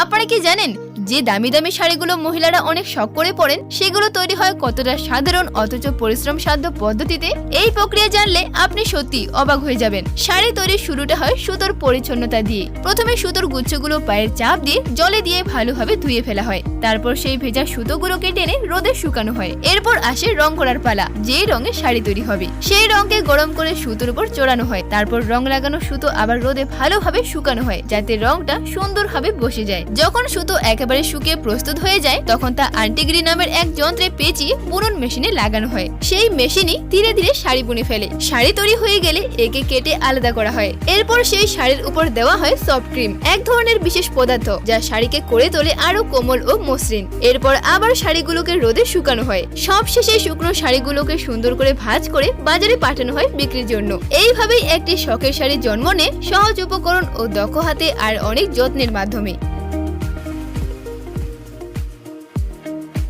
আপনারা কি জানেন যে দামি দামি শাড়িগুলো মহিলারা অনেক শখ করে পরেন সেগুলো তৈরি হয় কতটা সাধারণ অথচ পরিশ্রম সাধ্য পদ্ধতিতে? এই প্রক্রিয়া জানলে আপনি সত্যি অবাক হয়ে যাবেন। শাড়ি তৈরির শুরুটা হয় সুতোর পরিচ্ছন্নতা দিয়ে। প্রথমে সুতোর গুচ্ছগুলো পায়ের চাপ দিয়ে জলে দিয়ে ভালোভাবে ধুয়ে ফেলা হয়। তারপর সেই ভেজা সুতোগুলোকে টেনে রোদে শুকানো হয়। এরপর আসে রং করার পালা। যেই রঙে শাড়ি তৈরি হবে সেই রঙকে গরম করে সুতোর উপর চড়ানো হয়। তারপর রং লাগানো সুতো আবার রোদে ভালোভাবে শুকানো হয় যাতে রংটা সুন্দরভাবে বসে যায়। যখন সুতো একেবারে শুকিয়ে প্রস্তুত হয়ে যায় তখন তা আন্টিগ্রি নামের এক যন্ত্রে পেঁচিয়ে বুনন মেশিনে লাগানো হয়। সেই মেশিনই ধীরে ধীরে শাড়ি বুনে ফেলে। শাড়ি তৈরি হয়ে গেলে একে কেটে আলাদা করা হয়। এরপর সেই শাড়ির উপর দেওয়া হয় সফট ক্রিম, এক ধরনের বিশেষ পদার্থ যা শাড়িকে করে তোলে আরো কোমল ও মসৃণ। এরপর আবার শাড়িগুলোকে রোদে শুকানো হয়। সবশেষে শুকনো শাড়িগুলোকে সুন্দর করে ভাঁজ করে বাজারে পাঠানো হয় বিক্রির জন্য। এইভাবেই একটি শখের শাড়ির জন্ম নেয় সহজ উপকরণ ও দক্ষ হাতে আর অনেক যত্নের মাধ্যমে।